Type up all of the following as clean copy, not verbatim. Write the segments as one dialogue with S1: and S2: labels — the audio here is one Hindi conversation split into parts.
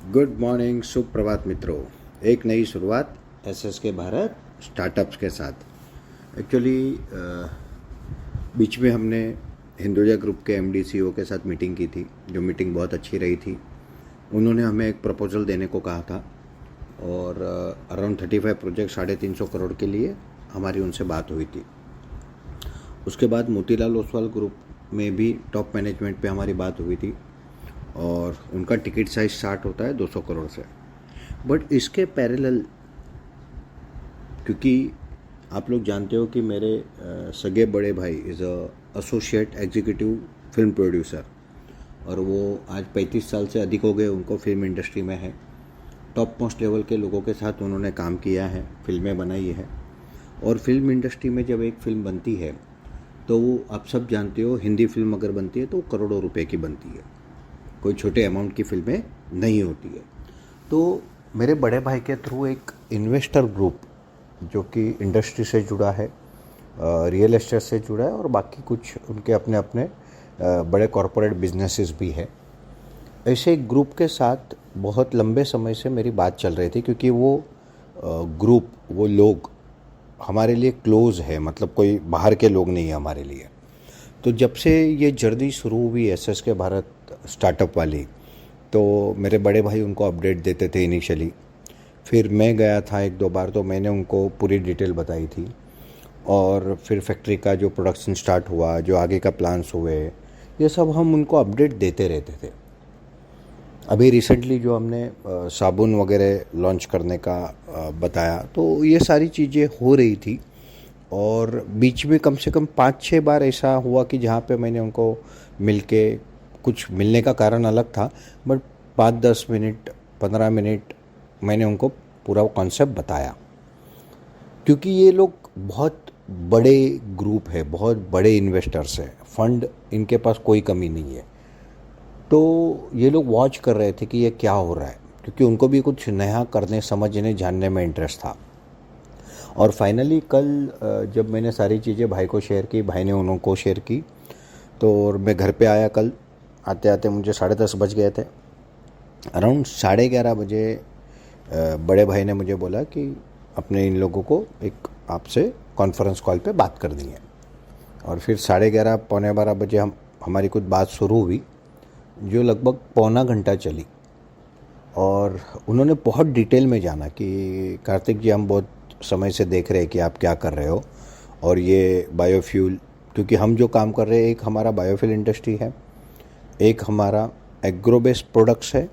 S1: गुड मॉर्निंग, सुप्रभात मित्रों। एक नई शुरुआत एसएस के भारत स्टार्टअप्स के साथ। एक्चुअली बीच में हमने हिंदुजा ग्रुप के एमडी सीईओ के साथ मीटिंग की थी, जो मीटिंग बहुत अच्छी रही थी। उन्होंने हमें एक प्रपोजल देने को कहा था और अराउंड 35 प्रोजेक्ट 350 करोड़ के लिए हमारी उनसे बात हुई थी। उसके बाद मोतीलाल ओसवाल ग्रुप में भी टॉप मैनेजमेंट पे हमारी बात हुई थी और उनका टिकट साइज स्टार्ट होता है 200 करोड़ से। बट इसके पैरेलल, क्योंकि आप लोग जानते हो कि मेरे सगे बड़े भाई is associate executive film producer और वो आज 35 साल से अधिक हो गए उनको फिल्म इंडस्ट्री में है। टॉप मोस्ट लेवल के लोगों के साथ उन्होंने काम किया है, फिल्में बनाई है। और फिल्म इंडस्ट्री में जब एक फ़िल्म बनती है तो वो आप सब जानते हो, हिंदी फिल्म अगर बनती है तो करोड़ों रुपए की बनती है, कोई छोटे अमाउंट की फिल्में नहीं होती है। तो मेरे बड़े भाई के थ्रू एक इन्वेस्टर ग्रुप जो कि इंडस्ट्री से जुड़ा है, रियल एस्टेट से जुड़ा है और बाकी कुछ उनके अपने अपने बड़े कॉरपोरेट बिजनेसेस भी है, ऐसे एक ग्रुप के साथ बहुत लंबे समय से मेरी बात चल रही थी। क्योंकि वो ग्रुप, वो लोग हमारे लिए क्लोज़ है, मतलब कोई बाहर के लोग नहीं है हमारे लिए। तो जब से ये जर्नी शुरू हुई एसएस के भारत स्टार्टअप वाली, तो मेरे बड़े भाई उनको अपडेट देते थे इनिशियली। फिर मैं गया था एक दो बार, तो मैंने उनको पूरी डिटेल बताई थी। और फिर फैक्ट्री का जो प्रोडक्शन स्टार्ट हुआ, जो आगे का प्लान्स हुए, ये सब हम उनको अपडेट देते रहते थे। अभी रिसेंटली जो हमने साबुन वगैरह लॉन्च करने का बताया, तो ये सारी चीज़ें हो रही थी। और बीच में कम से कम 5-6 बार ऐसा हुआ कि जहाँ पे मैंने उनको मिलके, कुछ मिलने का कारण अलग था, बट 5-10 मिनट 15 मिनट मैंने उनको पूरा कॉन्सेप्ट बताया। क्योंकि ये लोग बहुत बड़े ग्रुप है, बहुत बड़े इन्वेस्टर्स हैं, फंड इनके पास कोई कमी नहीं है। तो ये लोग वॉच कर रहे थे कि ये क्या हो रहा है, क्योंकि उनको भी कुछ नया करने, समझने, जानने में इंटरेस्ट था। और फाइनली कल जब मैंने सारी चीज़ें भाई को शेयर की, भाई ने उनको शेयर की, तो मैं घर पे आया। कल आते आते मुझे 10:30 बज गए थे। अराउंड 11:30 बजे बड़े भाई ने मुझे बोला कि अपने इन लोगों को एक आपसे कॉन्फ्रेंस कॉल पे बात करनी है। और फिर 11:30 पौने 12 बजे हमारी कुछ बात शुरू हुई, जो लगभग पौना घंटा चली। और उन्होंने बहुत डिटेल में जाना कि कार्तिक जी, हम बहुत समय से देख रहे हैं कि आप क्या कर रहे हो, और ये बायोफ्यूल, क्योंकि हम जो काम कर रहे हैं, एक हमारा बायोफ्यूल इंडस्ट्री है, एक हमारा एग्रो बेस्ड प्रोडक्ट्स है,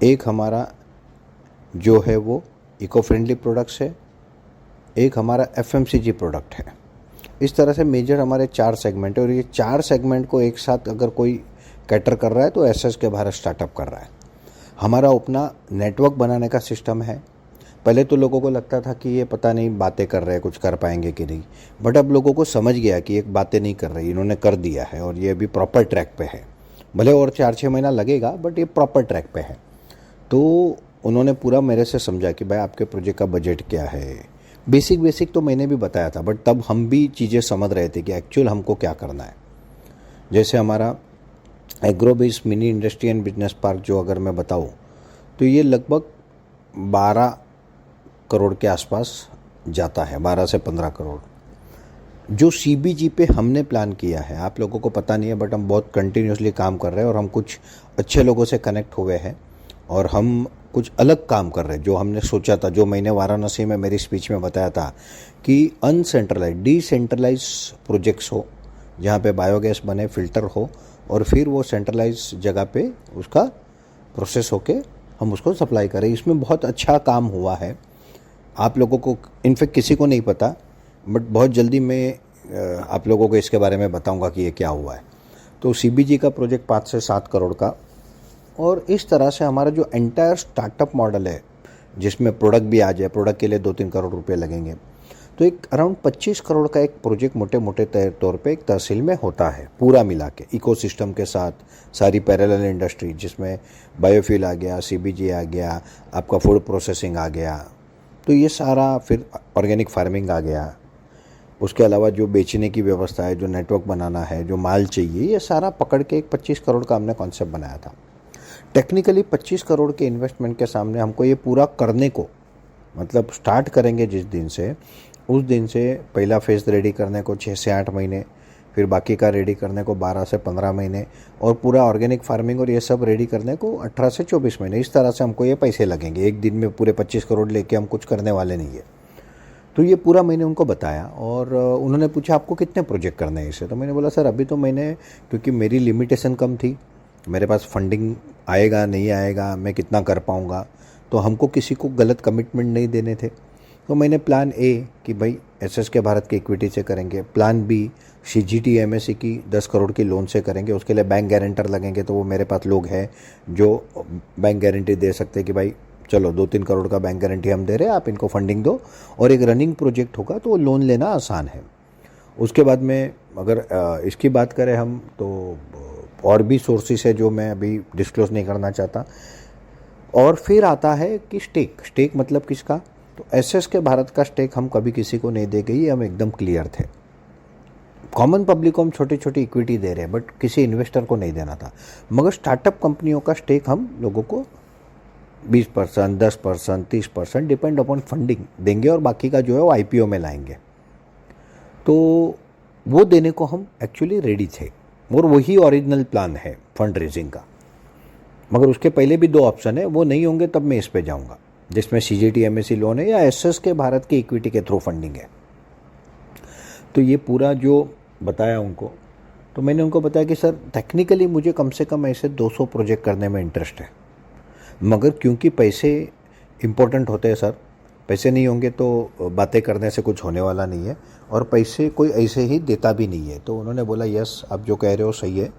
S1: एक हमारा जो है वो इको फ्रेंडली प्रोडक्ट्स है, एक हमारा एफएमसीजी प्रोडक्ट है। इस तरह से मेजर हमारे 4 सेगमेंट है। और ये 4 सेगमेंट को एक साथ अगर कोई कैटर कर रहा है तो एसएस के भारत स्टार्टअप कर रहा है। हमारा अपना नेटवर्क बनाने का सिस्टम है। पहले तो लोगों को लगता था कि ये पता नहीं बातें कर रहे हैं, कुछ कर पाएंगे कि नहीं, बट अब लोगों को समझ गया कि एक बातें नहीं कर रही, इन्होंने कर दिया है और ये अभी प्रॉपर ट्रैक पे है। भले और 4-6 महीना लगेगा, बट ये प्रॉपर ट्रैक पे है। तो उन्होंने पूरा मेरे से समझा कि भाई आपके प्रोजेक्ट का बजट क्या है। बेसिक तो मैंने भी बताया था, बट तब हम भी चीज़ें समझ रहे थे कि एक्चुअल हमको क्या करना है। जैसे हमारा agro based mini industry and business park, जो अगर मैं बताऊँ तो ये लगभग 12 करोड़ के आसपास जाता है, 12 से 15 करोड़। जो सीबीजी पे हमने प्लान किया है, आप लोगों को पता नहीं है, बट हम बहुत कंटिन्यूसली काम कर रहे हैं और हम कुछ अच्छे लोगों से कनेक्ट हुए हैं और हम कुछ अलग काम कर रहे हैं। जो हमने सोचा था, जो मैंने वाराणसी में मेरी स्पीच में बताया था कि अनसेंट्रलाइज, डिसेंट्रलाइज प्रोजेक्ट्स हो, जहाँ पे बायोगैस बने, फिल्टर हो, और फिर वो सेंट्रलाइज जगह पे उसका प्रोसेस होके हम उसको सप्लाई करें। इसमें बहुत अच्छा काम हुआ है। आप लोगों को, इनफेक्ट किसी को नहीं पता, बट बहुत जल्दी मैं आप लोगों को इसके बारे में बताऊंगा कि ये क्या हुआ है। तो सीबीजी का प्रोजेक्ट 5 से 7 करोड़ का। और इस तरह से हमारा जो एंटायर स्टार्टअप मॉडल है, जिसमें प्रोडक्ट भी आ जाए, प्रोडक्ट के लिए 2-3 करोड़ रुपए लगेंगे, तो एक अराउंड 25 करोड़ का एक प्रोजेक्ट मोटे मोटे तौर पे एक तहसील में होता है, पूरा मिला के इकोसिस्टम के साथ। सारी पैरेलल इंडस्ट्री, जिसमें बायोफ्यूल आ गया, सीबीजी आ गया, आपका फूड प्रोसेसिंग आ गया, तो ये सारा, फिर ऑर्गेनिक फार्मिंग आ गया, उसके अलावा जो बेचने की व्यवस्था है, जो नेटवर्क बनाना है, जो माल चाहिए, ये सारा पकड़ के एक 25 करोड़ का हमने कॉन्सेप्ट बनाया था। टेक्निकली 25 करोड़ के इन्वेस्टमेंट के सामने हमको ये पूरा करने को, मतलब स्टार्ट करेंगे जिस दिन से, उस दिन से पहला फेज़ रेडी करने को 6 से 8 महीने, फिर बाकी का रेडी करने को 12 से 15 महीने, और पूरा ऑर्गेनिक फार्मिंग और ये सब रेडी करने को 18 से 24 महीने। इस तरह से हमको ये पैसे लगेंगे। एक दिन में पूरे 25 करोड़ लेके हम कुछ करने वाले नहीं है। तो ये पूरा मैंने उनको बताया, और उन्होंने पूछा आपको कितने प्रोजेक्ट करने हैं इसे। तो मैंने बोला सर अभी तो मैंने, क्योंकि मेरी लिमिटेशन कम थी, मेरे पास फंडिंग आएगा नहीं आएगा, मैं कितना कर पाऊँगा, तो हमको किसी को गलत कमिटमेंट नहीं देने थे। तो मैंने प्लान ए कि भाई एसएसके भारत की इक्विटी से करेंगे, प्लान बी सीजीटी एमएससी की 10 करोड़ की लोन से करेंगे, उसके लिए बैंक गारंटर लगेंगे, तो वो मेरे पास लोग हैं जो बैंक गारंटी दे सकते हैं कि भाई चलो 2-3 करोड़ का बैंक गारंटी हम दे रहे हैं, आप इनको फंडिंग दो, और एक रनिंग प्रोजेक्ट होगा तो वो लोन लेना आसान है। उसके बाद में अगर इसकी बात करें हम, तो और भी सोर्सेस है जो मैं अभी डिस्क्लोज नहीं करना चाहता। और फिर आता है कि स्टेक मतलब किसका, तो एसएसके भारत का स्टेक हम कभी किसी को नहीं दे गई, हम एकदम क्लियर थे। कॉमन पब्लिक को हम छोटी छोटी इक्विटी दे रहे हैं, बट किसी इन्वेस्टर को नहीं देना था। मगर स्टार्टअप कंपनियों का स्टेक हम लोगों को 20%, 10%, 30% डिपेंड अपॉन फंडिंग देंगे, और बाकी का जो है वो आईपीओ में लाएंगे। तो वो देने को हम एक्चुअली रेडी थे, और वही ओरिजिनल प्लान है फंड रेजिंग का। मगर उसके पहले भी 2 ऑप्शन है, वो नहीं होंगे तब मैं इस पे जाऊंगा, जिसमें सीजीटी एमएससी लोन है या एसएसके भारत की इक्विटी के थ्रू फंडिंग है। तो ये पूरा जो बताया उनको, तो मैंने उनको बताया कि सर टेक्निकली मुझे कम से कम ऐसे 200 प्रोजेक्ट करने में इंटरेस्ट है, मगर क्योंकि पैसे इम्पोर्टेंट होते हैं सर, पैसे नहीं होंगे तो बातें करने से कुछ होने वाला नहीं है, और पैसे कोई ऐसे ही देता भी नहीं है। तो उन्होंने बोला यस आप जो कह रहे हो सही है।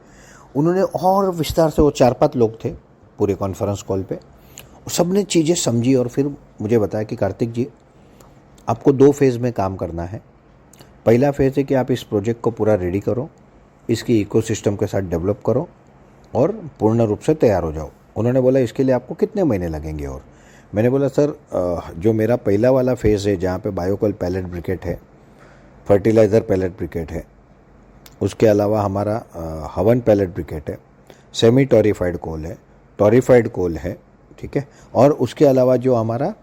S1: उन्होंने और विस्तार से, वो 4-5 लोग थे पूरे कॉन्फ्रेंस कॉल पे, सब ने चीज़ें समझी, और फिर मुझे बताया कि कार्तिक जी आपको 2 फेज़ में काम करना है। पहला फेज़ है कि आप इस प्रोजेक्ट को पूरा रेडी करो, इसकी इकोसिस्टम के साथ डेवलप करो, और पूर्ण रूप से तैयार हो जाओ। उन्होंने बोला इसके लिए आपको कितने महीने लगेंगे, और मैंने बोला सर जो मेरा पहला वाला फेज़ है जहाँ पे बायोकोल पैलेट ब्रिकेट है, फर्टिलाइज़र पैलेट ब्रिकेट है, उसके अलावा हमारा हवन पैलेट ब्रिकेट है, सेमी टॉरिफाइड कोल है, टॉरिफाइड कोल है, ठीक है, और उसके अलावा जो हमारा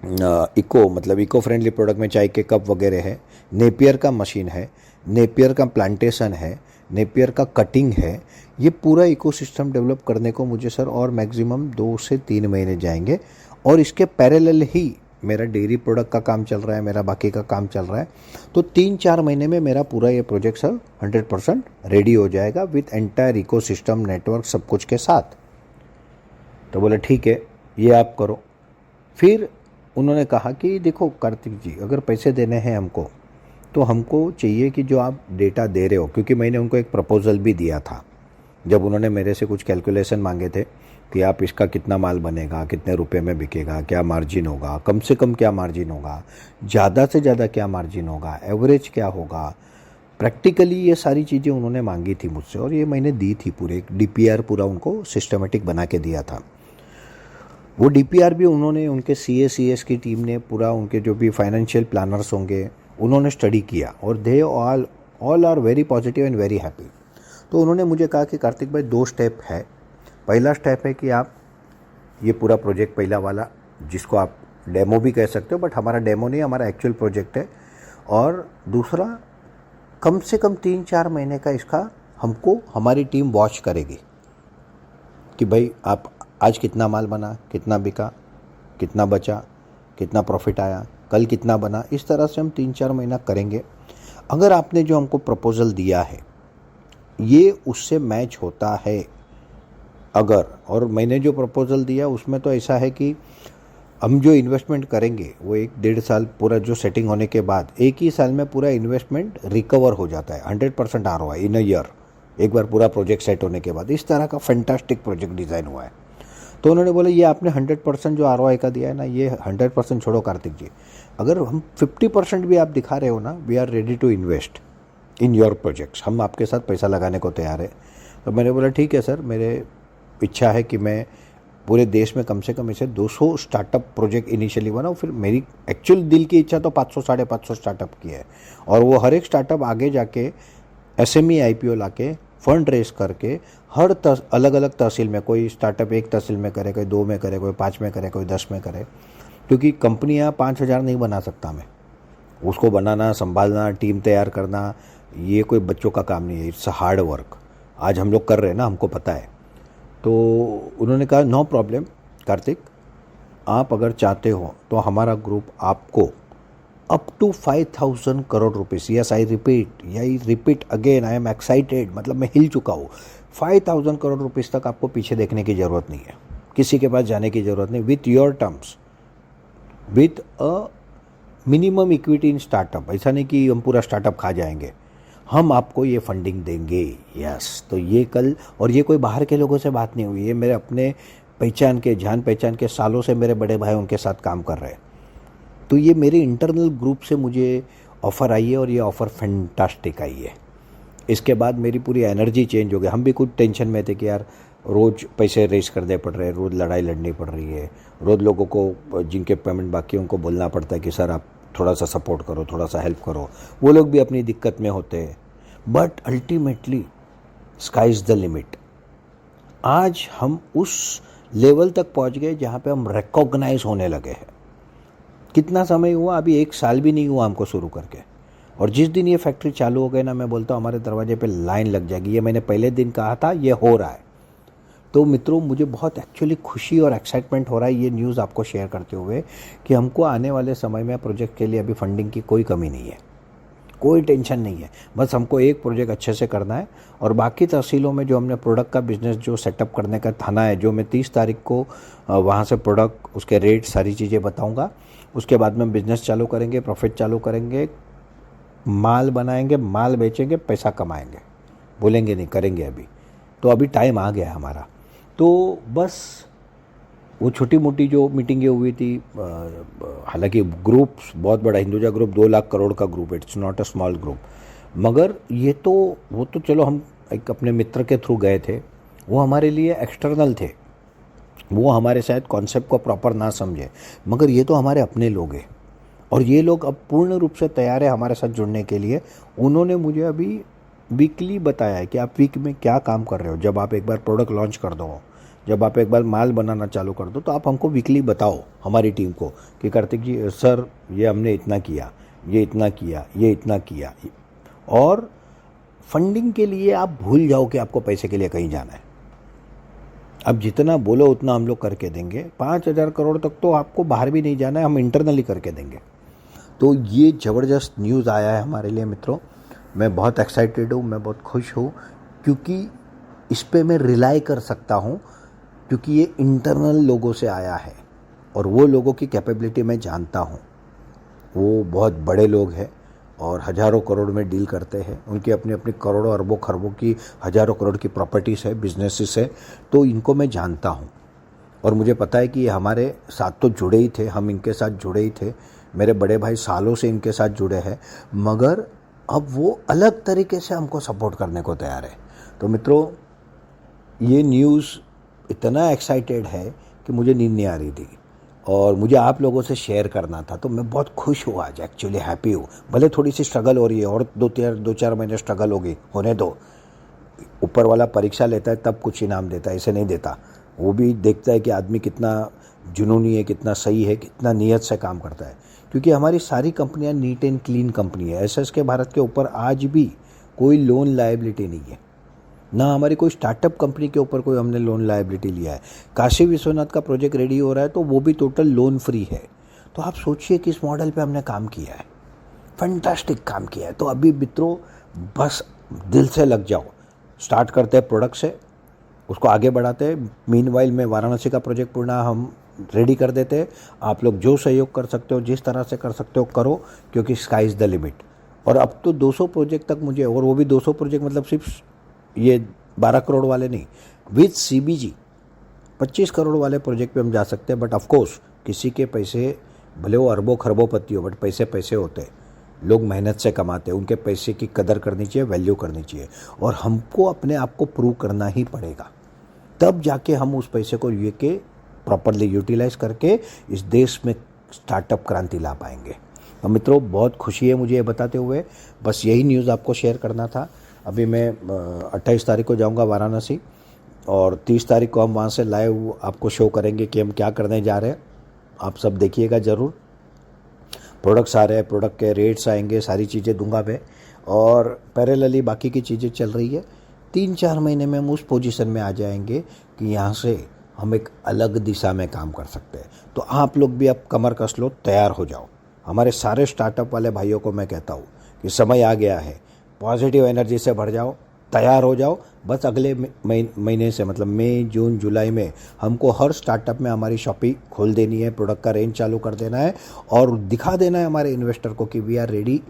S1: मतलब इको फ्रेंडली प्रोडक्ट में चाय के कप वगैरह है, नेपियर का मशीन है, नेपियर का प्लांटेशन है, नेपियर का कटिंग है। ये पूरा इकोसिस्टम डेवलप करने को मुझे सर और मैक्सिमम 2 से 3 महीने जाएंगे, और इसके पैरेलल ही मेरा डेयरी प्रोडक्ट का काम चल रहा है, मेरा बाकी का काम चल रहा है। तो 3-4 महीने में मेरा पूरा ये प्रोजेक्ट सर 100% रेडी हो जाएगा विथ एंटायर इकोसिस्टम नेटवर्क सब कुछ के साथ। तो बोले ठीक है ये आप करो। फिर उन्होंने कहा कि देखो कार्तिक जी अगर पैसे देने हैं हमको, तो हमको चाहिए कि जो आप डेटा दे रहे हो, क्योंकि मैंने उनको एक प्रपोजल भी दिया था जब उन्होंने मेरे से कुछ कैलकुलेशन मांगे थे कि आप इसका कितना माल बनेगा, कितने रुपए में बिकेगा, क्या मार्जिन होगा, कम से कम क्या मार्जिन होगा, ज़्यादा से ज़्यादा क्या मार्जिन होगा, एवरेज क्या होगा, प्रैक्टिकली ये सारी चीज़ें उन्होंने मांगी थी मुझसे, और ये मैंने दी थी। पूरे एक डीपीआर पूरा उनको सिस्टमेटिक बना के दिया था। वो डीपीआर भी उन्होंने, उनके सीएस की टीम ने पूरा, उनके जो भी फाइनेंशियल प्लानर्स होंगे उन्होंने स्टडी किया, और they all are very positive and very happy. तो उन्होंने मुझे कहा कि कार्तिक भाई 2 स्टेप है। पहला स्टेप है कि आप ये पूरा प्रोजेक्ट, पहला वाला जिसको आप डेमो भी कह सकते हो, बट हमारा डेमो नहीं, हमारा एक्चुअल प्रोजेक्ट है, और दूसरा कम से कम 3-4 महीने का इसका हमको हमारी टीम वॉच करेगी कि भाई आप आज कितना माल बना, कितना बिका, कितना बचा, कितना प्रॉफिट आया, कल कितना बना। इस तरह से हम 3-4 महीना करेंगे। अगर आपने जो हमको प्रपोजल दिया है ये उससे मैच होता है अगर, और मैंने जो प्रपोजल दिया उसमें तो ऐसा है कि हम जो इन्वेस्टमेंट करेंगे वो 1-1.5 साल पूरा जो सेटिंग होने के बाद 1 ही साल में पूरा इन्वेस्टमेंट रिकवर हो जाता है, 100% ROI इन अ ईयर, एक बार पूरा प्रोजेक्ट सेट होने के बाद। इस तरह का फैंटास्टिक प्रोजेक्ट डिज़ाइन हुआ है। तो उन्होंने बोला ये आपने 100% जो ROI का दिया है ना, ये 100% छोड़ो कार्तिक जी, अगर हम 50% भी आप दिखा रहे हो ना, we are ready to invest in your projects, हम आपके साथ पैसा लगाने को तैयार है। तो मैंने बोला ठीक है सर, मेरे इच्छा है कि मैं पूरे देश में कम से कम ऐसे 200 स्टार्टअप प्रोजेक्ट इनिशियली बनाऊँ। फिर मेरी एक्चुअल दिल की इच्छा तो 500-550 स्टार्टअप की है, और वो हर एक स्टार्टअप आगे जाके SME IPO लाके फंड रेस करके हर अलग अलग तहसील में, कोई स्टार्टअप एक तहसील में करे, कोई 2 में करे, कोई 5 में करे, कोई 10 में करे, क्योंकि कंपनियां 5,000 नहीं बना सकता मैं। उसको बनाना, संभालना, टीम तैयार करना, ये कोई बच्चों का काम नहीं है, इट्स हार्ड वर्क। आज हम लोग कर रहे हैं ना, हमको पता है। तो उन्होंने कहा नो प्रॉब्लम कार्तिक, आप अगर चाहते हो तो हमारा ग्रुप आपको up to 5,000 crore rupees, yes I repeat again, I am excited, मतलब मैं हिल चुका हूँ। 5,000 करोड़ रुपीस तक आपको पीछे देखने की ज़रूरत नहीं है, किसी के पास जाने की ज़रूरत नहीं, with your terms, with a minimum equity in startup. ऐसा नहीं कि हम पूरा स्टार्टअप खा जाएंगे, हम आपको ये फंडिंग देंगे। यस, तो ये कल, और ये कोई बाहर के लोगों से बात नहीं हुई, ये मेरे अपने पहचान के, जान पहचान के, सालों से मेरे बड़े भाई उनके साथ काम कर रहे हैं। तो ये मेरे इंटरनल ग्रुप से मुझे ऑफ़र आई है, और ये ऑफ़र फैंटास्टिक आई है। इसके बाद मेरी पूरी एनर्जी चेंज हो गई। हम भी कुछ टेंशन में थे कि यार रोज़ पैसे रेस करने पड़ रहे हैं, रोज़ लड़ाई लड़नी पड़ रही है, रोज़ लोगों को जिनके पेमेंट बाकी है उनको बोलना पड़ता है कि सर आप थोड़ा सा सपोर्ट करो, थोड़ा सा हेल्प करो। वो लोग भी अपनी दिक्कत में होते हैं, but ultimately sky is the limit. आज हम उस लेवल तक पहुंच गए जहां पे हम रिकॉग्नाइज होने लगे हैं। कितना समय हुआ? अभी 1 साल भी नहीं हुआ हमको शुरू करके, और जिस दिन ये फैक्ट्री चालू हो गई ना, मैं बोलता हूँ हमारे दरवाजे पे लाइन लग जाएगी। ये मैंने पहले दिन कहा था, ये हो रहा है। तो मित्रों, मुझे बहुत एक्चुअली खुशी और एक्साइटमेंट हो रहा है ये न्यूज़ आपको शेयर करते हुए कि हमको आने वाले समय में प्रोजेक्ट के लिए अभी फंडिंग की कोई कमी नहीं है, कोई टेंशन नहीं है। बस हमको एक प्रोजेक्ट अच्छे से करना है, और बाकी तहसीलों में जो हमने प्रोडक्ट का बिज़नेस जो सेटअप करने का थाना है, जो मैं 30 तारीख को वहाँ से प्रोडक्ट, उसके रेट, सारी चीज़ें बताऊँगा। उसके बाद में बिज़नेस चालू करेंगे, प्रॉफिट चालू करेंगे, माल बनाएंगे, माल बेचेंगे, पैसा कमाएंगे, बोलेंगे नहीं, करेंगे अभी। तो अभी टाइम आ गया हमारा। तो बस वो छोटी मोटी जो मीटिंगें हुई थी, हालांकि ग्रुप बहुत बड़ा, हिंदुजा ग्रुप 2 लाख करोड़ का ग्रुप है, it's not a small group, मगर ये तो वो तो चलो हम एक अपने मित्र के थ्रू गए थे, वो हमारे लिए एक्सटर्नल थे, वो हमारे शायद कॉन्सेप्ट को प्रॉपर ना समझे, मगर ये तो हमारे अपने लोग हैं, और ये लोग अब पूर्ण रूप से तैयार है हमारे साथ जुड़ने के लिए। उन्होंने मुझे अभी वीकली बताया है कि आप वीक में क्या काम कर रहे हो। जब आप एक बार प्रोडक्ट लॉन्च कर दो, जब आप एक बार माल बनाना चालू कर दो, तो आप हमको वीकली बताओ, हमारी टीम को, कि कार्तिक जी सर ये हमने इतना किया, ये इतना किया, ये इतना किया। और फंडिंग के लिए आप भूल जाओ कि आपको पैसे के लिए कहीं जाना है। अब जितना बोलो उतना हम लोग करके देंगे। 5,000 करोड़ तक तो आपको बाहर भी नहीं जाना है, हम इंटरनली करके देंगे। तो ये ज़बरदस्त न्यूज़ आया है हमारे लिए मित्रों। मैं बहुत एक्साइटेड हूँ, मैं बहुत खुश हूँ, क्योंकि इस पे मैं रिलाई कर सकता हूँ, क्योंकि ये इंटरनल लोगों से आया है, और वो लोगों की कैपेबिलिटी मैं जानता हूँ। वो बहुत बड़े लोग हैं और हज़ारों करोड़ में डील करते हैं, उनकी अपनी अपनी करोड़ों अरबों खरबों की, हज़ारों करोड़ की प्रॉपर्टीज़ है, बिजनेसेस है। तो इनको मैं जानता हूँ, और मुझे पता है कि ये हमारे साथ तो जुड़े ही थे, हम इनके साथ जुड़े ही थे, मेरे बड़े भाई सालों से इनके साथ जुड़े हैं, मगर अब वो अलग तरीके से हमको सपोर्ट करने को तैयार है। तो मित्रों, ये न्यूज़ इतना एक्साइटेड है कि मुझे नींद नहीं आ रही थी, और मुझे आप लोगों से शेयर करना था। तो मैं बहुत खुश हूँ आज, एक्चुअली हैप्पी हूँ। भले थोड़ी सी स्ट्रगल हो रही है, और 2-4 महीने स्ट्रगल होगी, होने दो। ऊपर वाला परीक्षा लेता है तब कुछ इनाम देता है, ऐसे नहीं देता। वो भी देखता है कि आदमी कितना जुनूनी है, कितना सही है, कितना नियत से काम करता है। क्योंकि हमारी सारी कंपनियां नीट एंड क्लीन कंपनी है। एसएस के भारत के ऊपर आज भी कोई लोन लायबिलिटी नहीं है, ना हमारी कोई स्टार्टअप कंपनी के ऊपर कोई हमने लोन लायबिलिटी लिया है। काशी विश्वनाथ का प्रोजेक्ट रेडी हो रहा है, तो वो भी टोटल लोन फ्री है। तो आप सोचिए किस मॉडल पे हमने काम किया है, फैंटास्टिक काम किया है। तो अभी मित्रों, बस दिल से लग जाओ, स्टार्ट करते हैं प्रोडक्ट से, उसको आगे बढ़ाते हैं। मीनवाइल में वाराणसी का प्रोजेक्ट पूर्ण हम रेडी कर देते हैं। आप लोग जो सहयोग कर सकते हो, जिस तरह से कर सकते हो करो, क्योंकि स्काई इज़ द लिमिट। और अब तो 200 प्रोजेक्ट तक मुझे, और वो भी 200 प्रोजेक्ट मतलब सिर्फ ये 12 करोड़ वाले नहीं, विथ सीबीजी 25 करोड़ वाले प्रोजेक्ट पे हम जा सकते हैं। बट ऑफकोर्स किसी के पैसे भले वो अरबों खरबों पति हो, बट पैसे पैसे होते हैं, लोग मेहनत से कमाते हैं, उनके पैसे की कदर करनी चाहिए, वैल्यू करनी चाहिए। और हमको अपने आप को प्रूव करना ही पड़ेगा, तब जाके हम उस पैसे को लेके प्रॉपरली यूटिलाइज करके इस देश में स्टार्टअप क्रांति ला पाएंगे। तो मित्रों, बहुत खुशी है मुझे ये बताते हुए, बस यही न्यूज़ आपको शेयर करना था। अभी मैं 28 तारीख को जाऊंगा वाराणसी और 30 तारीख को हम वहाँ से लाइव आपको शो करेंगे कि हम क्या करने जा रहे हैं। आप सब देखिएगा ज़रूर। प्रोडक्ट्स आ रहे हैं, प्रोडक्ट के रेट्स आएंगे, सारी चीज़ें दूंगा मैं। और पैरेलली बाकी की चीज़ें चल रही है। 3-4 महीने में हम उस पोजीशन में आ जाएंगे कि यहाँ से हम एक अलग दिशा में काम कर सकते हैं। तो आप लोग भी अब कमर कस लो, तैयार हो जाओ। हमारे सारे स्टार्टअप वाले भाइयों को मैं कहता हूँ कि समय आ गया है, पॉजिटिव एनर्जी से भर जाओ, तैयार हो जाओ। बस अगले महीने से मतलब मई, जून, जुलाई में हमको हर स्टार्टअप में हमारी शॉपिंग खोल देनी है, प्रोडक्ट का रेंज चालू कर देना है और दिखा देना है हमारे इन्वेस्टर को कि we are ready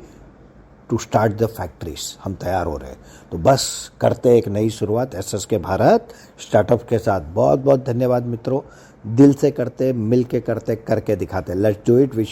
S1: to start the factories. हम तैयार हो रहे हैं। तो बस करते एक नई शुरुआत SSK भारत स्टार्टअप के साथ। बहुत बहुत धन्यवाद मित्रों। दिल से करते, मिल के करते, करके दिखाते। Let's do it. विश